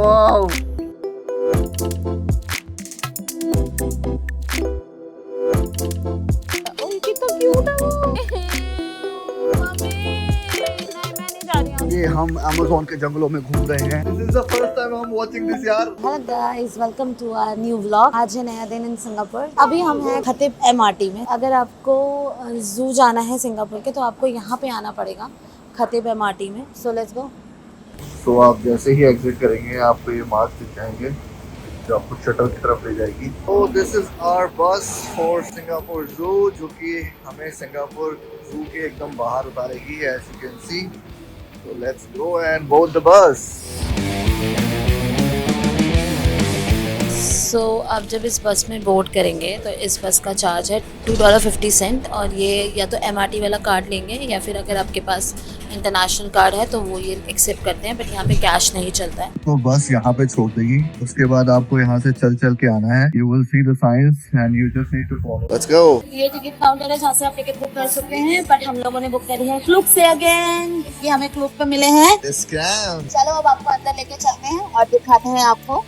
Wow. कितना cute है वो। मम्मी, नहीं मैं नहीं जा रही हूँ। ये हम अमेज़न के जंगलों में घूम रहे हैं। This is the first time I'm watching this यार। Hello guys, welcome to our new vlog. आज है नया दिन इन सिंगापुर। अभी हम हैं खतीब एमआरटी में। अगर आपको जू जाना है सिंगापुर के तो आपको यहाँ पे आना पड़ेगा खतीब एमआरटी में। So let's go. तो आप जैसे ही एग्जिट करेंगे आपको ये मार्क दिख जाएंगे जो आपको शटल की तरफ ले जाएगी। तो दिस इज आवर बस फॉर सिंगापुर जू, जो कि हमें सिंगापुर जू के एकदम बाहर उतारेगी, एज यू कैन सी। तो let's go and board the bus. So आप जब इस बस में बोर्ड करेंगे तो इस बस का चार्ज है $2.50 और ये या तो एमआरटी वाला कार्ड लेंगे या फिर अगर आपके पास इंटरनेशनल कार्ड है तो वो ये एक्सेप्ट करते हैं, बट यहाँ पे कैश नहीं चलता है। तो बस यहाँ पे छोड़ देगी, उसके बाद आपको यहाँ से चल चल के आना है। You will see the science and you just need to follow. Let's go. ये टिकट काउंटर है जहाँ से आप टिकट बुक कर सकते हैं, बट हम लोगों ने बुक करी है क्लूब से अगेन। ये हमें क्लूब पे मिले हैं। चलो अब आपको अंदर लेके चलते हैं और दिखाते हैं आपको।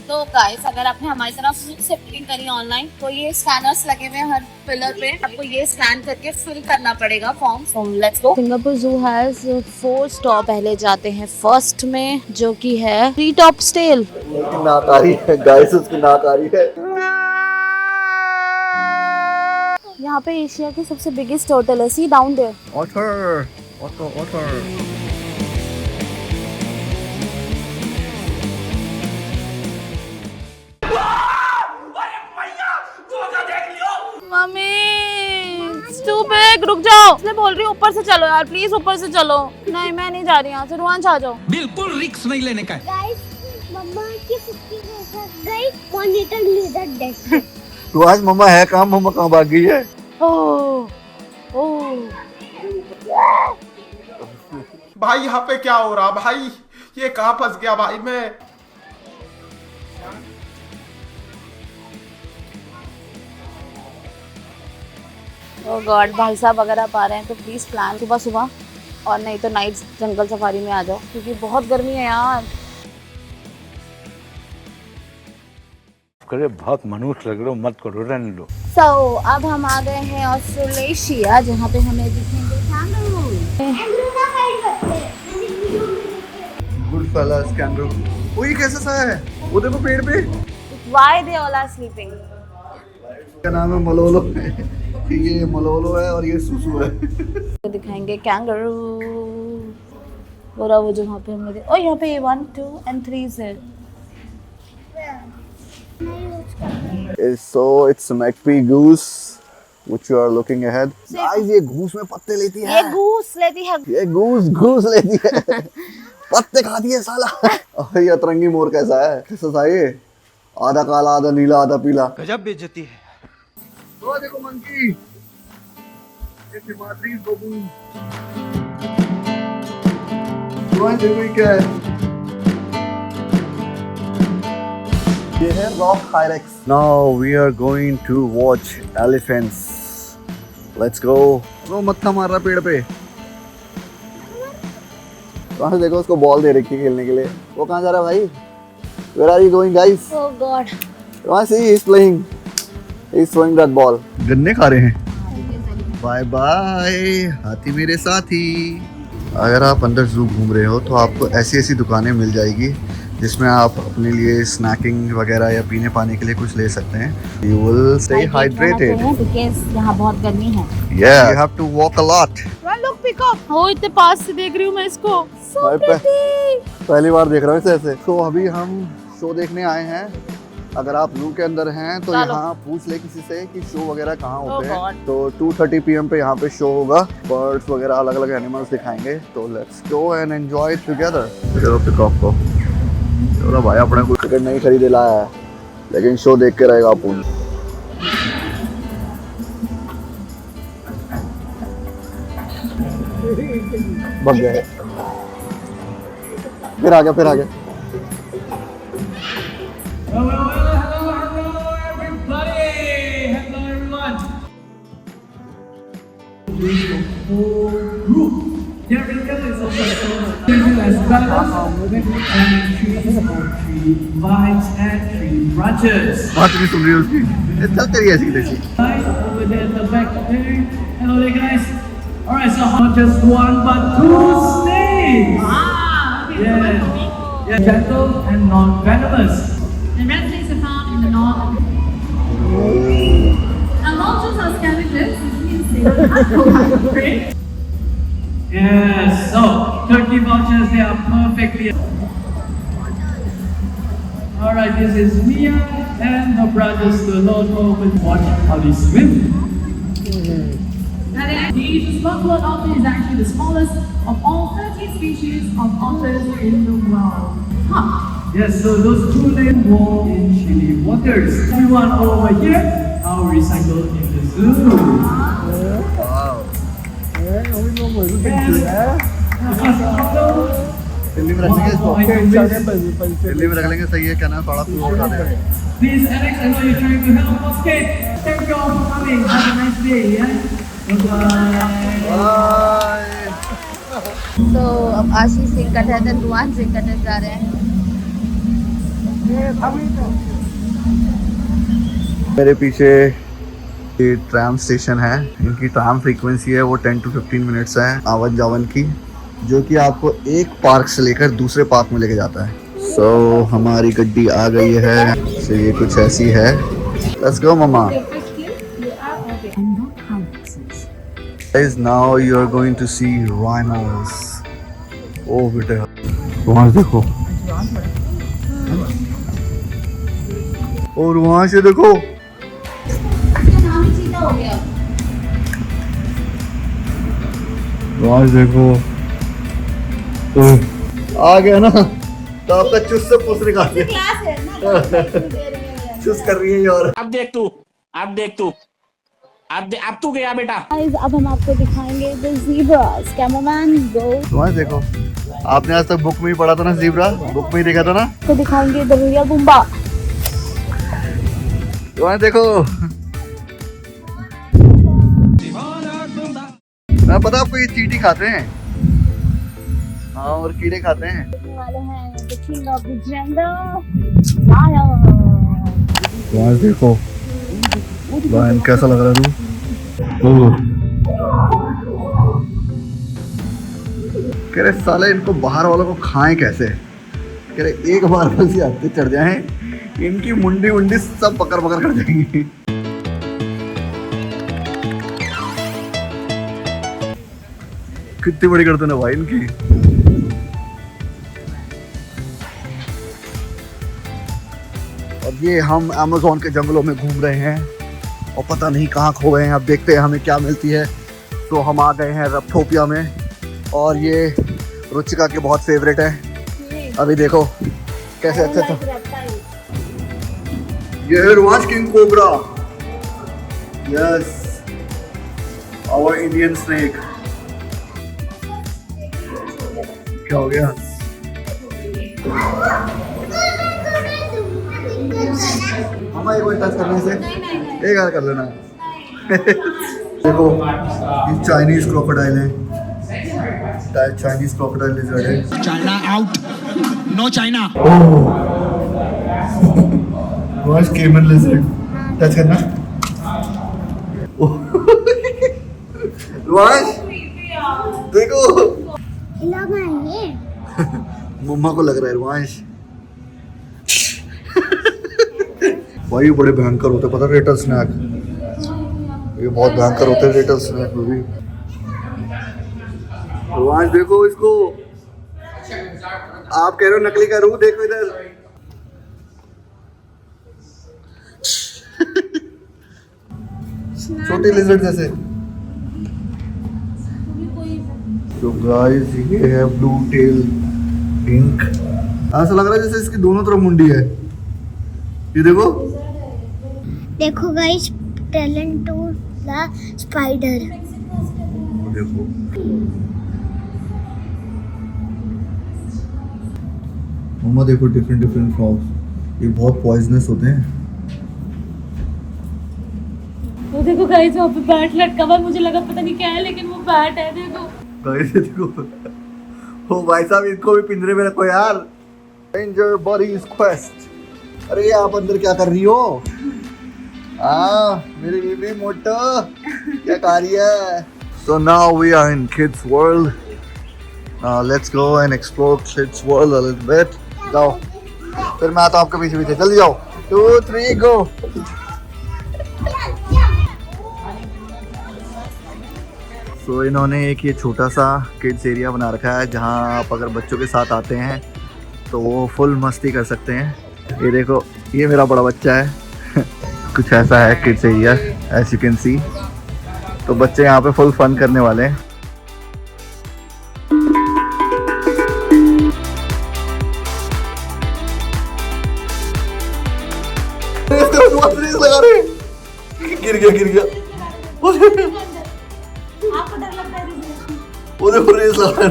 तो गाइस, अगर आपने हमारी तरफ से बुकिंग करी ऑनलाइन तो ये स्कैनर्स लगे हुए हैं हर पिलर पे, आपको ये स्कैन करके फिल करना पड़ेगा form. So let's go. Singapore जू हैज 4 स्टॉप। पहले जाते हैं फर्स्ट में जो कि है ट्री टॉप स्टेल। नाक आ रही है गाइस, उसकी नाक आ रही है। यहाँ पे एशिया की सबसे बिगेस्ट होटल है। See down there. Otter otter otter. Mummy stupid, रुक जाओ। मैं बोल रही हूँ ऊपर से चलो यार, प्लीज ऊपर से चलो। नहीं मैं नहीं जा रही यहाँ से। रुआंश आ जाओ। बिल्कुल रिस्क नहीं लेने का। Guys, मम्मा की फुफी के साथ गई मॉनिटर लिजर्ड डेस्क। तो आज मम्मा है काम, मम्मा कहाँ भाग गई है? ओह भाई यहाँ पे क्या हो रहा भाई? ये कहाँ फंस गया भाई मैं? ओह गॉड। भाई साहब अगर आप आ रहे हैं तो प्लीज प्लान सुबह सुबह, और नहीं तो नाइट जंगल सफारी में आ जाओ क्योंकि बहुत गर्मी है यार। करे बहुत मनुष्य लग रहे हो, मत करो, रहने लो। सो अब हम आ गए हैं ऑस्ट्रेलेशिया, जहाँ पे हमें दिखेंगे गुड फेलास कैंगरू। वो ये कैसा सा है? वो देखो पेड़ पे। Why they all are sleeping. क्या नाम है? मलोलो। ये मलोलो है और ये सुसु है। दिखाएंगे कैंगरू। पूरा वो जो वहाँ पे हमने ओ यहाँ पे 1, 2 and 3 है। So it's Macpie goose which you are looking ahead. Guys, ये घूस में पत्ते लेती है। ये घूस लेती है। ये घूस लेती है। पत्ते खाती है साला। और ये अतरंगी मोर कैसा है? कैसा सा ये? आधा काला, आधा नीला, आधा पीला। गजब बेइज्जती है। वो देखो मंकी। ये हिमाद्री बबून। तुम्हारे दिल में क्या है? ये है rock हाइरेक्स। Now we are going to watch elephants. Let's go. वो मत्था मार रहा पेड़ पे। कहाँ से देखो, उसको बॉल दे रखी है खेलने के लिए। वो कहाँ जा रहा है भाई? Where are you going, guys? Oh God. Come on, see, he's playing. He's throwing that ball. गन्ने खा रहे हैं। बाय बाय हाथी मेरे साथी। अगर आप अंदर जू घूम रहे हो तो आपको ऐसी ऐसी दुकानें मिल जाएगी जिसमें आप अपने लिए स्नैकिंग वगैरह या पीने पानी के लिए कुछ ले सकते हैं। You will stay hydrated. Because यहाँ बहुत गर्मी है। Yeah, you have to walk a lot. Look, pick up. ओ इतने पास से देख रही हूँ मैं इसको। So pretty. पहली बार देख रहा हूँ इसे ऐसे। तो अभी हम शो देखने आए हैं। अगर आप जू के अंदर हैं तो यहाँ पूछ ले किसी से कि शो वगैरह कहाँ होते हैं। तो 2:30 PM पे यहाँ पे शो होगा। बर्ड्स वगैरह अलग अलग एनिमल्स दिखाएंगे। तो let's go and enjoy together. चलो पिकअप को। चलो भाई, अपने को टिकट नहीं खरीदे लाया है लेकिन शो देख के रहेगा अपन। बन गए। फिर आ गया। There we go. बात भी सुन रही है उसकी, चल तेरी ऐसी देखी। Over there at the back there. Hello there, guys. All right, so not just one but two snakes. Yeah, yeah, gentle and non-venomous. And red snakes are found in the north. Now, vultures are scavengers, which means they don't have to prey. Yes, so turkey vultures, they are perfectly. All right, this is Mia and the brothers to Lord Open. Watch how they swim. And then the Asian smoke-blood otter is actually the smallest of all 13 species of otters in the world. Huh. Yes, so those two lanes walk in chilly waters. Everyone over here are recycled in the zoo. Delhi में रख लेंगे इसको, दिल्ली में रख लेंगे, सही है। क्या नाम, थोड़ा पूरा उठा देंगे। Please, Alex, I know you're trying to help us. Okay, thank you all for coming. Have a nice day. Yeah. Bye. तो अब आशीष सिंह कटहर रुआन सिंह कटहर जा रहे हैं। मेरे पीछे ये ट्राम स्टेशन है। इनकी ट्राम फ्रीक्वेंसी है वो 10 to 15 मिनट्स है आवन जावन की, जो कि आपको एक पार्क से लेकर दूसरे पार्क में लेके जाता है। सो हमारी गड्डी आ गई है। सो ये कुछ ऐसी है। Let's go mama. Guys, now you are going to see rhinos. Oh बेटे, वहाँ देखो, और वहाँ से देखो, वहाँ से देखो। आ गया ना, तो आपका चुस से पुस निकाल दिया। चुस कर रही है ये। और अब देख तू, अब तू गया बेटा। अब हम आपको दिखाएंगे the zebras. Cameraman go. वहाँ से देखो, आपने आज तक बुक में ही पढ़ा था ना, ज़ीब्रा बुक में ही देखा था ना। तो दिखाएंगे the real Bumba. वहाँ देखो, मैं पता आपको ये चींटी खाते हैं। हाँ, और कीड़े खाते हैं। वाले हैं the king of the jungle. Lion. वहाँ देखो, लायन कैसा लग रहा है तू? कह रहे साले इनको बाहर वालों को खाएं कैसे? कह रहे एक बार बस ये हत्थे चढ़ जाएं, इनकी मुंडी उंडी सब पकड़ पकड़ कर जाएंगी। कितनी बड़ी करते ना भाई इनकी। और ये हम अमेज़न के जंगलों में घूम रहे हैं और पता नहीं कहाँ खो गए हैं। अब देखते हैं हमें क्या मिलती है। तो हम आ गए हैं रप्टोपिया में, और ये रुचिका के बहुत फेवरेट है। अभी देखो कैसे अच्छे से, ये है Ruansh king cobra. Yes, our Indian snake. क्या हो गया? हमारे कोई टच करने से एक हाथ कर लेना। देखो ये चाइनीज क्रोकोडाइल है, चाइनीज क्रोकोडाइल लिजर्ड है। China out, no China. Watch caiman lizard, touch करना। वाच देखो, मम्मा को लग रहा है वांश। भाई बड़े भयंकर होते, पता रेटल स्नैक, ये बहुत भयंकर होते हैं रेटल स्नैक में भी। वांश देखो इसको, आप कह रहे हो नकली करूँ, देखो इधर। छोटी लिजर्ड जैसे। तो गाइस ये है ब्लू टेल पिंक। ऐसा लग रहा है जैसे इसकी दोनों तरफ मुंडी है। ये देखो, देखो गाइस, टैलेंटोला स्पाइडर। देखो मम्मा, देखो डिफरेंट डिफरेंट फ्रॉग्स, ये बहुत पॉइजनस होते हैं। वो देखो गाइस, वहाँ पे बैट लटका हुआ है। मुझे लगा पता नहीं क्या है, लेकिन वो बैट है। देखो गाइस देखो, ओ भाई साहब, इसको भी पिंजरे में रखो यार। Danger bodies quest. अरे आप अंदर क्या कर रही हो? मेरी बेबी मोटो क्या खा रही है? So now we are in kids world. Let's go and explore kids world a little bit. जाओ, फिर मैं आता हूँ आपके पीछे पीछे। जल्दी जाओ। 2, 3 go. So इन्होंने एक ये छोटा सा किड्स एरिया बना रखा है जहाँ आप अगर बच्चों के साथ आते हैं तो वो फुल मस्ती कर सकते हैं। ये देखो, ये मेरा बड़ा बच्चा है। कुछ ऐसा है kids area, as you can see. तो बच्चे यहाँ पे फुल फन करने वाले हैं। लगा रहे, गिर गया। आपको डर लगता है? रेस लगा रहे।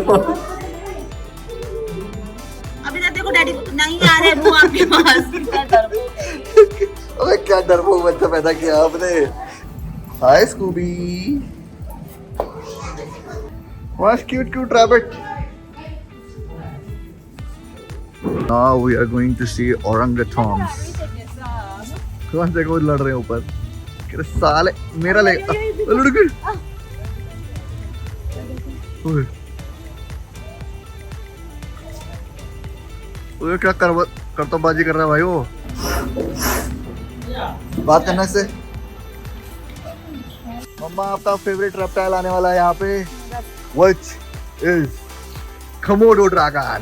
अभी तक देखो डैडी नहीं आ रहे वो आपके पास। अबे क्या डरपोक बच्चा पैदा किया आपने। हाय स्कूबी। वाह cute rabbit. Now we are going to see orangutans. कौन देखो लड़ रहे हैं ऊपर। किरे साले मेरा ले लड़ गए। ओए क्या करतबाजी कर रहा है भाई वो। बात करने से। मम्मा आपका फेवरेट रेप्टाइल आने वाला है यहाँ पे, which is Komodo dragon.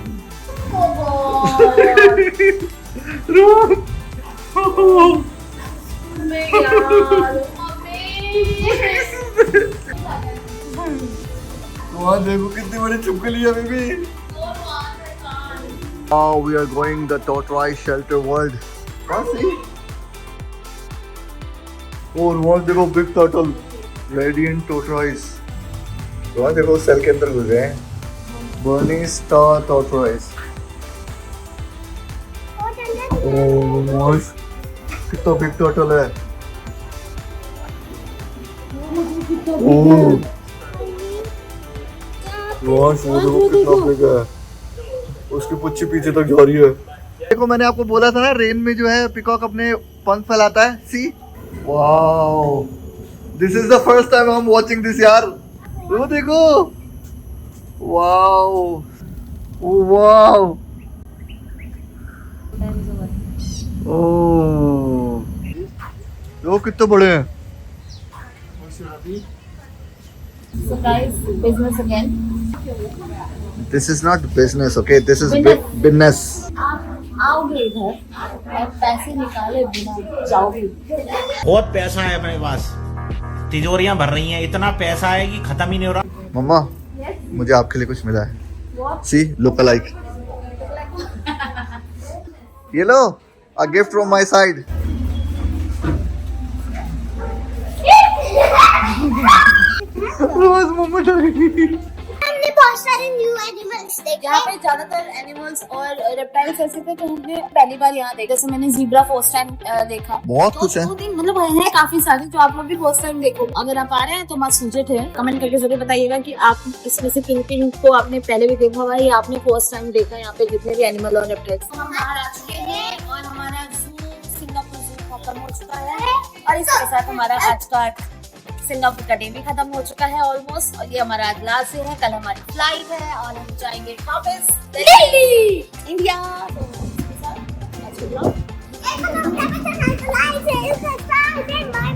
वहाँ देखो कितनी बड़ी छिपकली है baby. Now we are going the tortoise shelter world. See? और वहाँ देखो बिग टर्टल, रेडिएंट टॉर्टोइस। वहाँ देखो सेल के अंदर घुसे हैं, बर्नी स्टार टॉर्टोइस। ओह कितना बिग टर्टल है। ओह वहाँ देखो कितना बिग है, उसकी पुच्ची पीछे तक जा रही है। देखो मैंने आपको बोला था ना, रेन में जो है पिकॉक अपने पंख फैलाता है। See wow, this is the first time I am watching this यार। वो देखो, वाओ वाओ। ओह वो कितने बड़े हैं। So guys, business again. This is not business, okay? This is business. आप आओगे इधर और पैसे निकाले बिना जाओगे। बहुत पैसा है मेरे पास, तिजोरियां भर रही हैं, इतना पैसा है कि खत्म ही नहीं हो रहा। मम्मा मुझे आपके लिए कुछ मिला है। See look alike. ये लो, a gift from my side. रोज मम्मा डर गई। हमने बहुत सारे न्यू एनिमल्स देखे। यहाँ पे ज्यादातर एनिमल्स और रेप्टाइल्स ऐसे थे तो हमने पहली बार यहाँ देखा। जैसे मैंने ज़ीब्रा फर्स्ट टाइम देखा। बहुत कुछ है, मतलब है काफी सारे जो आप लोग भी फर्स्ट टाइम देखो। अगर आप आ रहे हैं तो मत सूझे थे, कमेंट करके जरूर बताइएगा कि आप इसमें से किन को आपने पहले भी देखा हुआ है या आपने फर्स्ट टाइम देखा यहाँ पे जितने भी एनिमल और रेप्टाइल्स। हम बाहर आ चुके हैं और हमारा जू सिंगापुर जू खत्म हो चुका है और इसके साथ हमारा आज का सिंगापुर का डे भी खत्म हो चुका है ऑलमोस्ट। और ये हमारा आज लास्ट डे है, कल हमारी फ्लाइट है और हम जाएंगे वापस दिल्ली इंडिया। एक